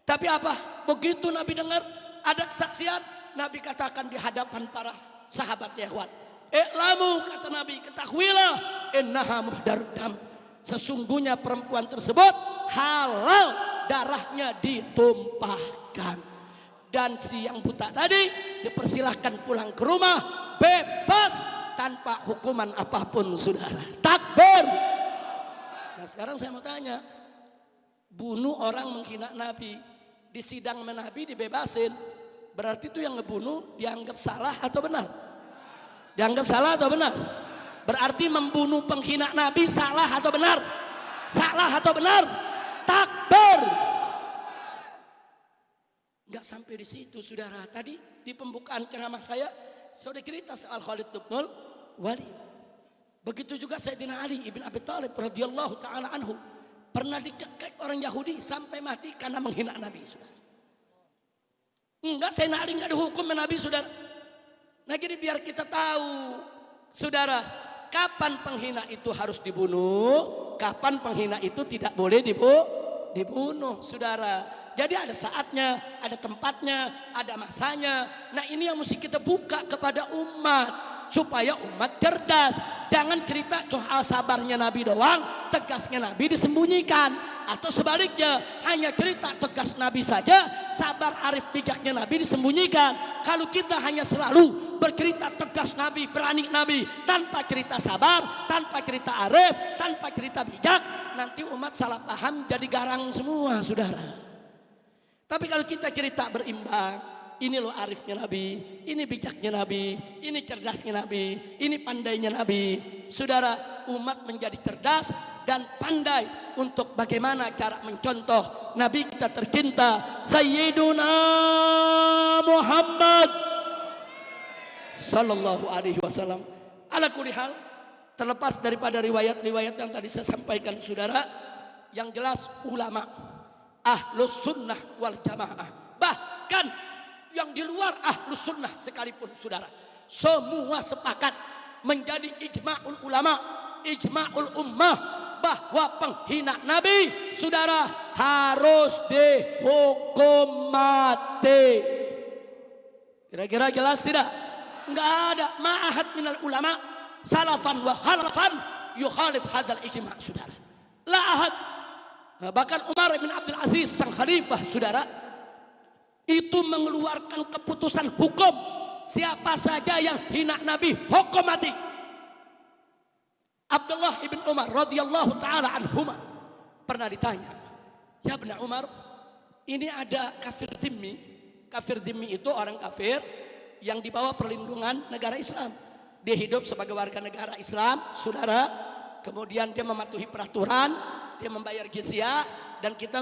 Tapi apa? Begitu Nabi dengar ada kesaksian, Nabi katakan di hadapan para sahabat Yahwat. I'lamu, kata Nabi, ketahuilah, innaha muhdarud dam. Sesungguhnya perempuan tersebut halal darahnya ditumpahkan. Dan si yang buta tadi dipersilahkan pulang ke rumah bebas tanpa hukuman apapun, saudara. Takbir. Nah sekarang saya mau tanya, bunuh orang menghina Nabi, di sidang Nabi dibebasin, berarti itu yang ngebunuh dianggap salah atau benar? Dianggap salah atau benar? Berarti membunuh penghina Nabi salah atau benar? Salah atau benar? Takbir. Enggak sampai di situ, saudara. Tadi di pembukaan ceramah saya sudah cerita soal Khalid bin Walid. Begitu juga Sayyidina Ali ibn Abi Thalib radhiyallahu taala anhu. pernah dicekek orang Yahudi sampai mati karena menghina Nabi, saudara. Enggak, saya nggak dihukum Nabi, saudara. Nah jadi biar kita tahu, saudara, kapan penghina itu harus dibunuh, kapan penghina itu tidak boleh dibunuh, saudara. Jadi ada saatnya, ada tempatnya, ada masanya. Nah ini yang mesti kita buka kepada umat, supaya umat cerdas. Jangan cerita soal sabarnya Nabi doang, tegasnya Nabi disembunyikan. Atau sebaliknya, hanya cerita tegas Nabi saja, sabar arif bijaknya Nabi disembunyikan. Kalau kita hanya selalu bercerita tegas Nabi, berani Nabi, tanpa cerita sabar, tanpa cerita arif, tanpa cerita bijak, nanti umat salah paham jadi garang semua, saudara. Tapi kalau kita cerita berimbang, ini loh arifnya Nabi, ini bijaknya Nabi, ini cerdasnya Nabi, ini pandainya Nabi. Saudara, umat menjadi cerdas dan pandai untuk bagaimana cara mencontoh Nabi kita tercinta, Sayyiduna Muhammad Sallallahu Alaihi Wasallam. Ala kulli hal, terlepas daripada riwayat-riwayat yang tadi saya sampaikan, saudara, yang jelas ulama Ahlus Sunnah wal Jamaah, bahkan yang di luar Ahlus Sunnah sekalipun, saudara, semua sepakat menjadi ijma'ul ulama, ijma'ul ummah, bahwa penghina Nabi, saudara, harus dihukum mati. Kira-kira jelas tidak? Enggak ada ma'ahad minal ulama salafan wa halafan yukhalif hadal ijma', saudara. La ahad. Bahkan Umar bin Abdul Aziz sang khalifah, saudara, itu mengeluarkan keputusan hukum, siapa saja yang hina Nabi hukum mati. Abdullah ibn Umar radhiyallahu taala anhuma pernah ditanya, ya Ibn Umar, ini ada kafir dhimmi. Kafir dhimmi itu orang kafir yang dibawa perlindungan negara Islam. Dia hidup sebagai warga negara Islam, saudara, kemudian dia mematuhi peraturan, dia membayar jizyah, dan kita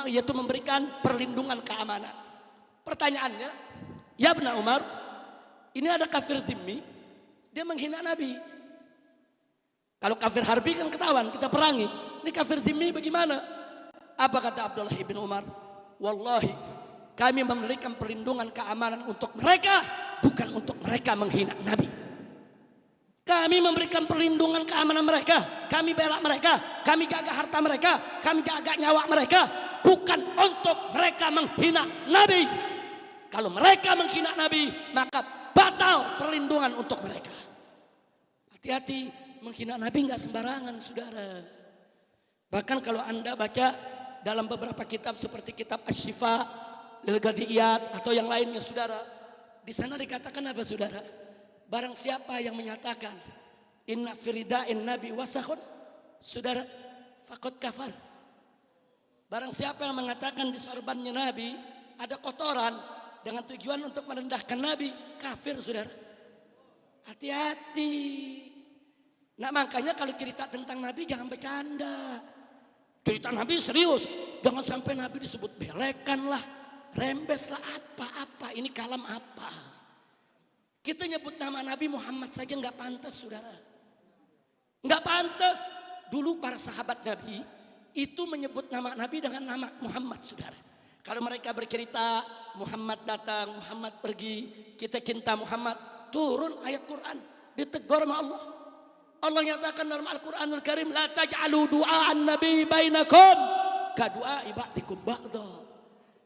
yaitu memberikan perlindungan keamanan. Pertanyaannya, ya Ibn Umar, ini ada kafir dhimmi, dia menghina Nabi. Kalau kafir harbi kan ketahuan, kita perangi. Ini kafir dhimmi bagaimana? Apa kata Abdullah ibn Umar? Wallahi, kami memberikan perlindungan keamanan untuk mereka, bukan untuk mereka menghina Nabi. Kami memberikan perlindungan keamanan mereka, kami bela mereka, kami jaga harta mereka, kami jaga nyawa mereka, bukan untuk mereka menghina Nabi. Kalau mereka menghina Nabi, maka batal perlindungan untuk mereka. Hati-hati, menghina Nabi nggak sembarangan, saudara. Bahkan kalau Anda baca dalam beberapa kitab seperti kitab Asy-Syifa, Lil Ghadiyat atau yang lainnya, saudara, di sana dikatakan apa, saudara? Barang siapa yang menyatakan inna firida'in nabi wasahun, saudara, faqad kafar. Barang siapa yang mengatakan di sorbannya Nabi ada kotoran dengan tujuan untuk merendahkan Nabi, kafir, saudara. Hati-hati. Nah makanya kalau cerita tentang Nabi jangan bercanda. Cerita Nabi serius, jangan sampai Nabi disebut belekan lah, rembes lah, apa-apa. Ini kalam apa? Kita nyebut nama Nabi Muhammad saja nggak pantas, saudara. Nggak pantas. Dulu para sahabat Nabi itu menyebut nama Nabi dengan nama Muhammad, saudara. Kalau mereka bercerita Muhammad datang, Muhammad pergi, kita cinta Muhammad, turun ayat Quran, ditegur sama Allah. Allah nyatakan dalam Al-Quranul Karim, la taj'alu du'aan nabi bainakum ka du'a ibadikum ba'da.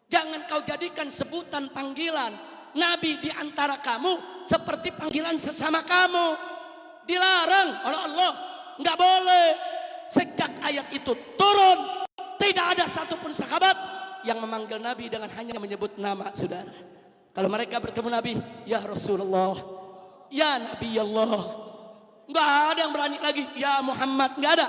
Jangan kau jadikan sebutan panggilan Nabi di antara kamu seperti panggilan sesama kamu. Dilarang oleh Allah, nggak boleh. Sejak ayat itu turun, tidak ada satupun sahabat yang memanggil Nabi dengan hanya menyebut nama, saudara. Kalau mereka bertemu Nabi, ya Rasulullah, ya Nabi Allah, nggak ada yang berani lagi, ya Muhammad, nggak ada.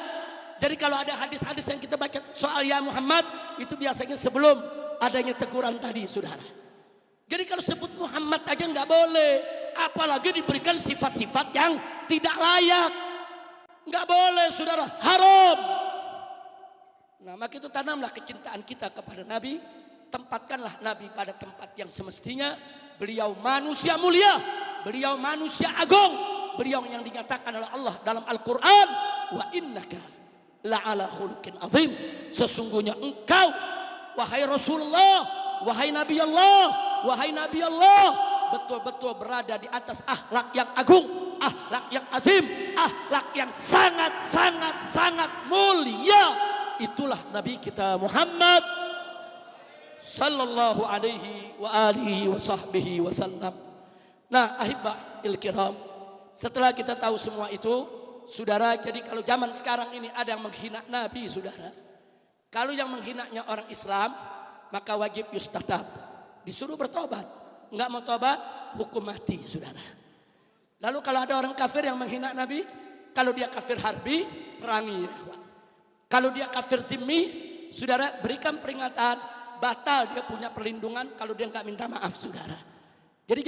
Jadi kalau ada hadis-hadis yang kita baca soal ya Muhammad, itu biasanya sebelum adanya teguran tadi, saudara. Jadi kalau sebut Muhammad aja nggak boleh, apalagi diberikan sifat-sifat yang tidak layak, nggak boleh, saudara, haram. Nah maka itu tanamlah kecintaan kita kepada Nabi, tempatkanlah Nabi pada tempat yang semestinya. Beliau manusia mulia, beliau manusia agung, beliau yang dinyatakan oleh Allah dalam Al-Quran, wa innaka la'ala khuluqin azim. Sesungguhnya engkau wahai Rasulullah, wahai Nabi Allah, wahai Nabi Allah, betul-betul berada di atas akhlak yang agung, akhlak yang azim, akhlak yang sangat mulia. Itulah Nabi kita Muhammad sallallahu alaihi wa alihi wa sahbihi wasallam. Nah, ahibbahil kiram, setelah kita tahu semua itu, saudara, jadi kalau zaman sekarang ini ada yang menghina Nabi, saudara, kalau yang menghinanya orang Islam, maka wajib yustatab, disuruh bertobat. Enggak mau tobat, hukum mati, saudara. Lalu kalau ada orang kafir yang menghina Nabi, kalau dia kafir harbi, perangi. Kalau dia kafir zimmi, saudara, berikan peringatan, batal dia punya perlindungan kalau dia enggak minta maaf, saudara. Jadi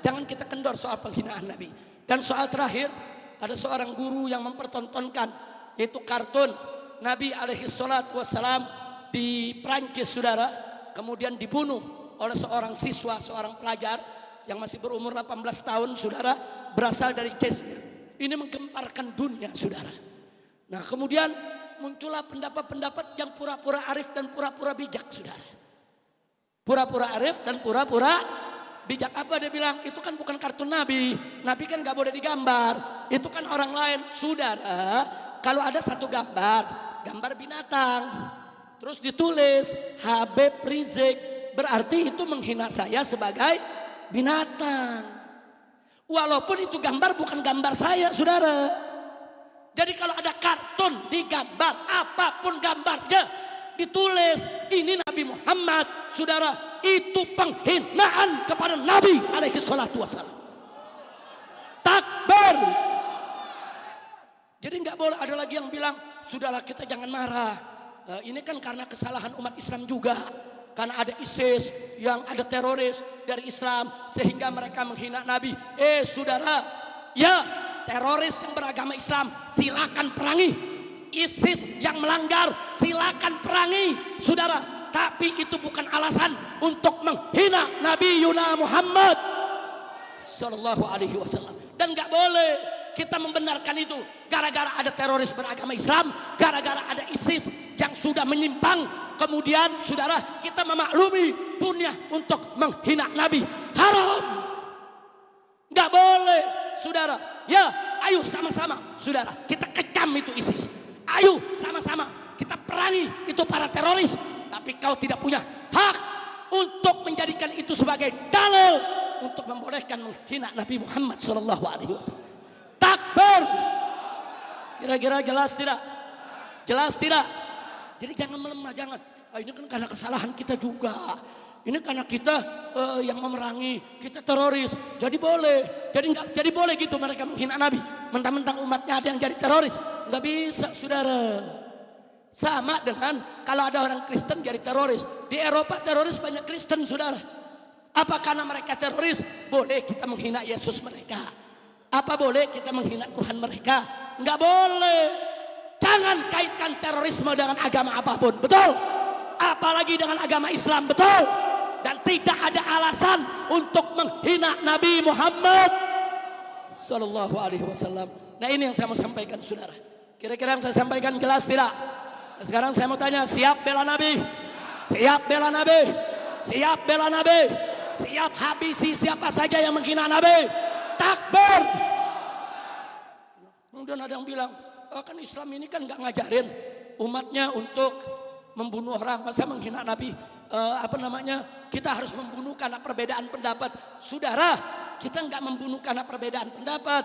jangan kita kendor soal penghinaan Nabi. Dan soal terakhir, ada seorang guru yang mempertontonkan, yaitu kartun Nabi alaihi salatu wassalam di Prancis, saudara, kemudian dibunuh oleh seorang siswa, seorang pelajar yang masih berumur 18 tahun, saudara, berasal dari Chechnya. Ini menggemparkan dunia, saudara. Nah, kemudian muncullah pendapat-pendapat yang pura-pura arif dan pura-pura bijak, saudara. Pura-pura arif dan pura-pura bijak. Apa dia bilang? Itu kan bukan kartun Nabi. Nabi kan gak boleh digambar. Itu kan orang lain. Saudara, kalau ada satu gambar binatang, terus ditulis Habib Rizik, berarti itu menghina saya sebagai binatang. Walaupun itu gambar bukan gambar saya, saudara. Jadi kalau ada kartun digambar, apapun gambarnya, ditulis ini Nabi Muhammad, saudara, itu penghinaan kepada Nabi alaihi salatu wassalam. Takbir. Jadi nggak boleh ada lagi yang bilang, sudahlah kita jangan marah. Ini kan karena kesalahan umat Islam juga. Karena ada ISIS yang ada teroris dari Islam sehingga mereka menghina Nabi. Saudara, ya, teroris yang beragama Islam silakan perangi. ISIS yang melanggar silakan perangi, saudara. Tapi itu bukan alasan untuk menghina Nabi Yuna Muhammad sallallahu alaihi wasallam. Dan nggak boleh kita membenarkan itu gara-gara ada teroris beragama Islam, gara-gara ada ISIS yang sudah menyimpang, kemudian saudara kita memaklumi punya untuk menghina Nabi. Haram. Nggak boleh, saudara. Ya, ayo sama-sama, saudara, kita kecam itu ISIS. Ayo sama-sama kita perangi itu para teroris. Tapi kau tidak punya hak untuk menjadikan itu sebagai dalil untuk membolehkan menghina Nabi Muhammad sallallahu alaihi wasallam. Takbir. Kira-kira jelas tidak? Jelas tidak? Jadi jangan melemah, jangan. Ini kan karena kesalahan kita juga. Ini karena kita yang memerangi, kita teroris. Jadi boleh. Jadi boleh gitu mereka menghina Nabi. Mentang-mentang umatnya ada yang jadi teroris. Nggak bisa, saudara. Sama dengan kalau ada orang Kristen jadi teroris. Di Eropa teroris banyak Kristen, saudara. Apa karena mereka teroris boleh kita menghina Yesus mereka? Apa boleh kita menghina Tuhan mereka? Nggak boleh. Jangan kaitkan terorisme dengan agama apapun, betul? Apalagi dengan agama Islam, betul? Dan tidak ada alasan untuk menghina Nabi Muhammad sallallahu alaihi wasallam. Nah, ini yang saya mau sampaikan, saudara. Kira-kira yang saya sampaikan jelas tidak? Nah, sekarang saya mau tanya, siap bela Nabi? Siap bela Nabi? Siap bela Nabi? Siap habisi siapa saja yang menghina Nabi? Takbir. Kemudian ada yang bilang, kan Islam ini kan nggak ngajarin umatnya untuk membunuh orang, masa menghina Nabi? Kita harus membunuh karena perbedaan pendapat. Saudara, kita nggak membunuh karena perbedaan pendapat.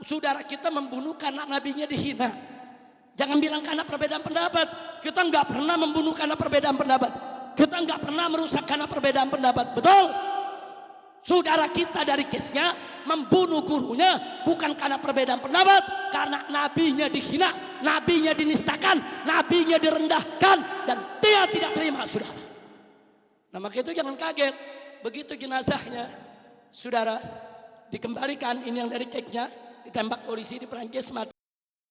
Saudara, kita membunuh karena nabinya dihina. Jangan bilang karena perbedaan pendapat. Kita nggak pernah membunuh karena perbedaan pendapat. Kita nggak pernah merusak karena perbedaan pendapat, betul? Saudara kita dari kesnya membunuh gurunya bukan karena perbedaan pendapat, karena nabinya dihina, nabinya dinistakan, nabinya direndahkan, dan dia tidak terima, saudara. Nah, maka itu jangan kaget begitu jenazahnya, saudara, dikembalikan. Ini yang dari ceknya ditembak polisi di Perancis, mati.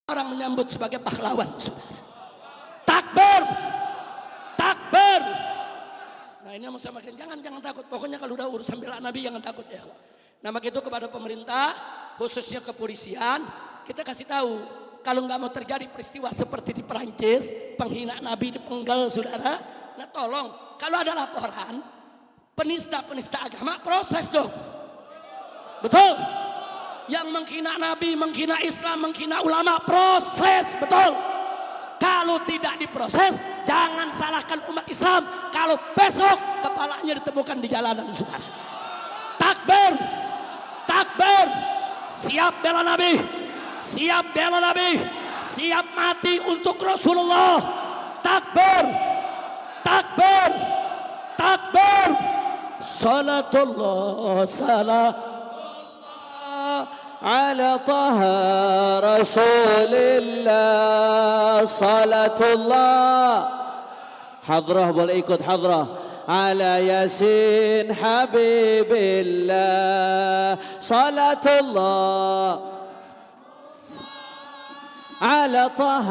Orang menyambut sebagai pahlawan, saudara. Takbir, takbir. Nah, ini mau sama jangan takut. Pokoknya kalau udah urusan bela Nabi jangan takut ya. Nah, maka itu kepada pemerintah, khususnya kepolisian, kita kasih tahu Kalau nggak mau terjadi peristiwa seperti di Perancis, penghinaan Nabi dipenggal, saudara. Nah tolong, kalau ada laporan penista-penista agama, proses dong. Betul? Yang menghina Nabi, menghina Islam, menghina ulama, proses, betul? Kalau tidak diproses, jangan salahkan umat Islam kalau besok kepalanya ditemukan di jalanan, saudara. Takbir, takbir, siap bela Nabi, siap bela Nabi, siap mati untuk Rasulullah. Takbir, takbir, takbir. Salatullah, salam على طه رسول الله صلاة الله حضره boleh ikut حضره على ياسين حبيب الله صلاة الله على طه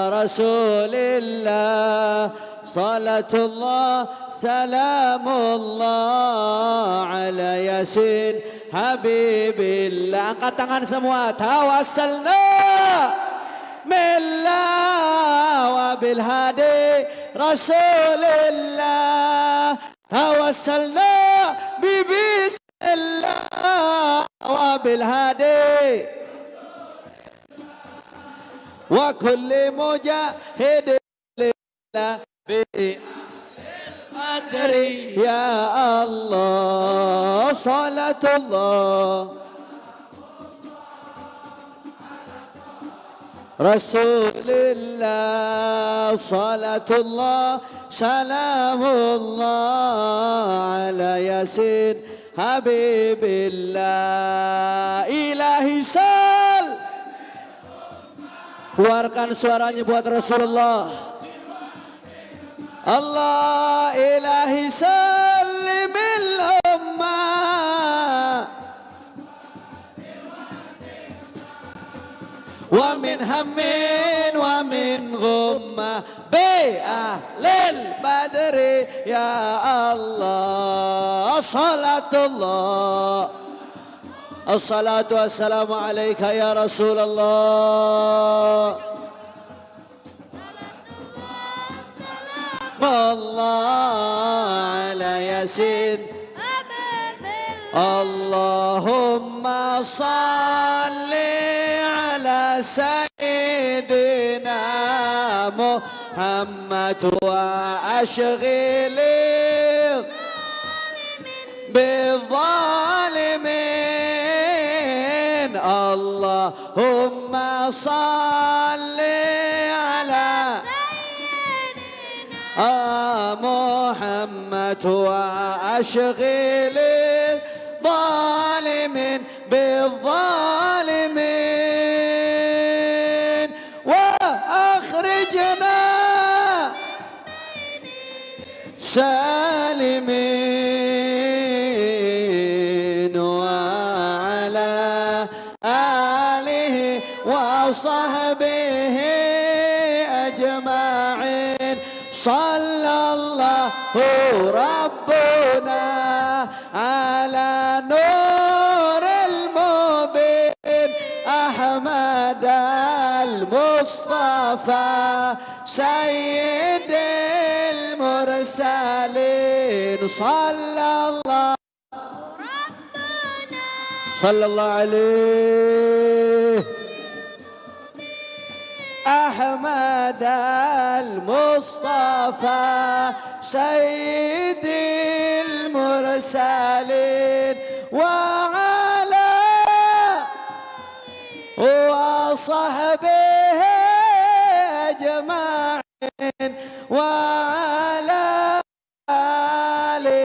رسول الله صلاة الله سلام الله على ياسين Habibillah. Angkat tangan semua. Tawassalna billah wa bil hadi Rasulillah. Tawassalna bi bismillah wa bil hadi wa kulli mujahidin lillah bi Adri ya Allah salatullah Rasulillah salatullah salamullah ala Yasin Habibillah ilahi sal. Keluarkan suaranya buat Rasulullah. Allah ilahi sallimil ummah wa min hammin wa min ghummah bi ahlil badri ya Allah salatullah assalatu wassalamu alaika ya Rasulullah Allah ala Yasin Allahumma salli ala Sayyidina Muhammad wa ashghili bizzalimin Allahumma salli ala محمد وأشغل الظالمين بالظالمين وأخرجنا سالمين وعلى آله وصحبه أجمعين صلى الله ربنا على نور المبين أحمد المصطفى سيد المرسلين صلى الله عليه أحمد المصطفى سيد المرسلين وعلى وصحبه أجمعين وعلى آله.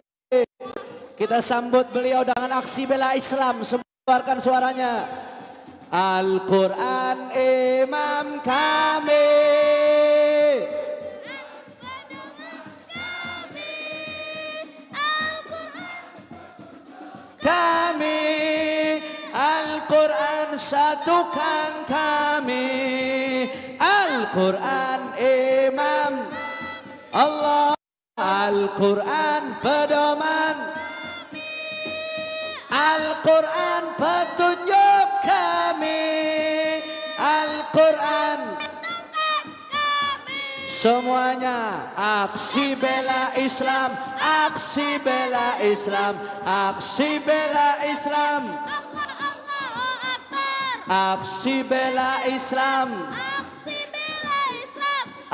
Kita sambut beliau dengan aksi bela Islam. Keluarkan suaranya. Al-Quran imam kami Al-Quran satukan kami Al-Quran imam Allah Al-Quran pedoman Al-Quran petunjuk kami Al-Quran Semuanya aksi bela Islam, aksi bela Islam, aksi bela Islam, aksi bela Islam, Aksi bela Islam.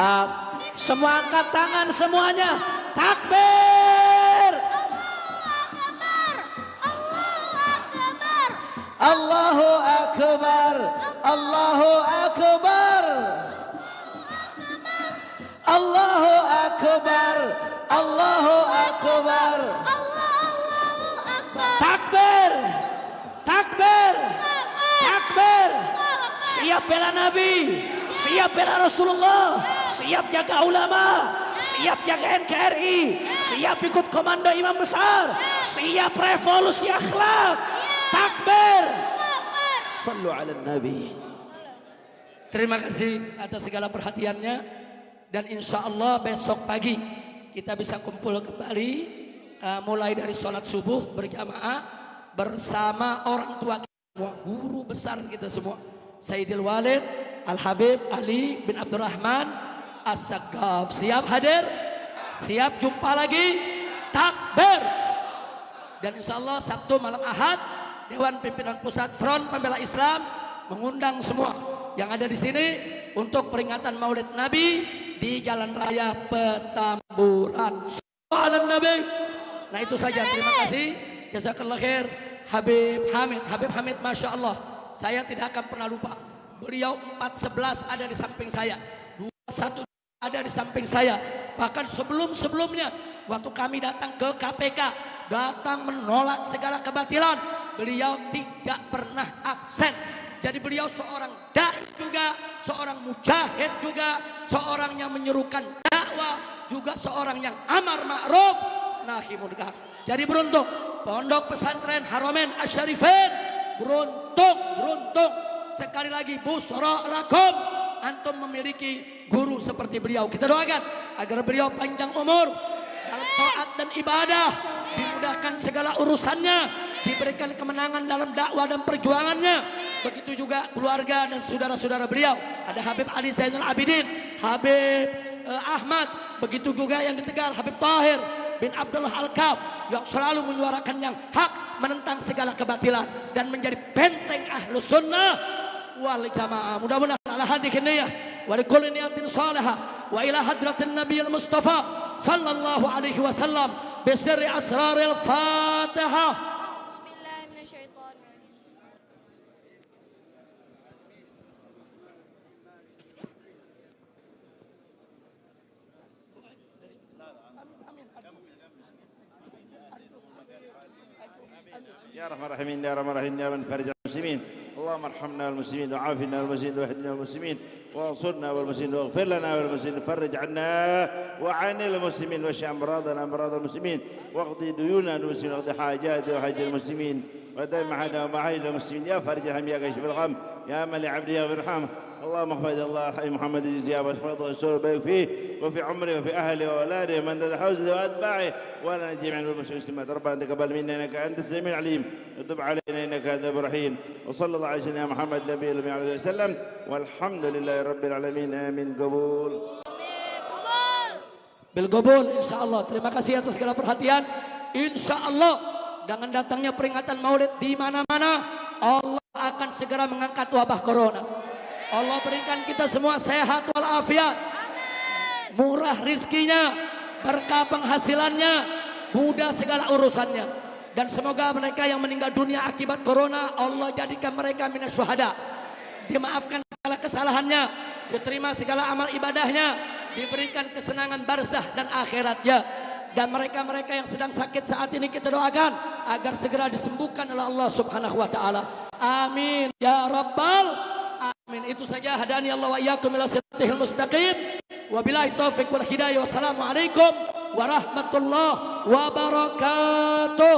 semua angkat tangan semuanya, takbir, Allahu Akbar. Allahu Akbar, Allahu Akbar, Allahu Akbar, Allahu Akbar. takbir, takbir, takbir. Siap bela Nabi, siap bela Rasulullah, siap jaga ulama, siap jaga NKRI, siap ikut komando imam besar, siap revolusi akhlak, takbir. Sallu ala Nabi. Terima kasih atas segala perhatiannya, dan insya Allah besok pagi kita bisa kumpul kembali mulai dari sholat subuh berjamaah bersama orang tua kita semua, guru besar kita semua, Sayyidil Walid Al-Habib Ali bin Abdurrahman As-Saqqaf. Siap hadir? Siap jumpa lagi? Takbir! Dan insya Allah Sabtu malam Ahad Dewan Pimpinan Pusat Front Pembela Islam mengundang semua yang ada di sini untuk peringatan Maulid Nabi di Jalan Raya Petamburan. Sallallahu Nabi. Nah itu saja, terima kasih. Jazakallah khair Habib Hamid. Habib Hamid Masya Allah, saya tidak akan pernah lupa. Beliau 411 ada di samping saya, 21 ada di samping saya. Bahkan sebelum-sebelumnya waktu kami datang ke KPK, datang menolak segala kebatilan, beliau tidak pernah absen. Jadi beliau seorang dai juga, seorang mujahid juga, seorang yang menyerukan dakwah, juga seorang yang amar ma'ruf nahi munkar. Jadi beruntung Pondok Pesantren Haramain Asy-Syarifain, beruntung sekali lagi, busra lakum, antum memiliki guru seperti beliau. Kita doakan agar beliau panjang umur dalam taat dan ibadah, dimudahkan segala urusannya, diberikan kemenangan dalam dakwah dan perjuangannya. Begitu juga keluarga dan saudara-saudara beliau. Ada Habib Ali Zainal Abidin, Habib Ahmad, begitu juga yang di Tegal Habib Tahir bin Abdullah Al-Kaf yang selalu menyuarakan yang hak, menentang segala kebatilan dan menjadi benteng Ahlus Sunnah wal Jamaah. Mudah-mudahan ala hadhihi niyyah wa likulli niyatin salihah wa ila hadratin nabiyil mustafa sallallahu alaihi wasallam bi sirri asraril Fatihah. Billahi minasyaitonir rajim. يا رحمن الرحيم يا رحمن الرحيم يا من فرج المسلمين اللهم ارحمنا والمسلمين وعافنا والمسلمين واهدنا والمسلمين وانصرنا والمسلمين واغفر لنا والمسلمين فرج عنا وعن المسلمين واشف امراضنا امراض المسلمين واقضي ديوننا المسلمين واقضي حاجات وحاجات المسلمين ودائما معنا ومعاهد المسلمين يا فرج الهم يا كاشف الغم يا من لعبده يغفر ارحمه اللهم احفظ الله حي محمد الزياب واحفظه وسر بارك فيه وفي عمره وفي اهله واولاده ومن ذا حوزه واتباعه ولا جميع المسلمين ربنا تقبل منا انك انت السميع العليم وتب علينا انك انت الرحيم وصلى الله على سيدنا محمد النبي صلى الله عليه وسلم والحمد لله رب العالمين امين قبول Bil Gobul, insya Allah. Terima kasih atas segala perhatian. Insya Allah dengan datangnya peringatan Maulid di mana-mana, Allah akan segera mengangkat wabah corona. Allah berikan kita semua sehat walafiat, murah rizkinya, berkah penghasilannya, mudah segala urusannya. Dan semoga mereka yang meninggal dunia akibat corona, Allah jadikan mereka minas syuhada, dimaafkan segala kesalahannya, diterima segala amal ibadahnya, diberikan kesenangan barzah dan akhiratnya. Dan mereka-mereka yang sedang sakit saat ini kita doakan agar segera disembuhkan oleh Allah Subhanahu wa taala. Amin ya rabbal alamin. Itu saja, hadani Allah wa iyyakum ila siratal mustaqim. Wabillahi taufik wal hidayah. Wassalamualaikum warahmatullahi wabarakatuh.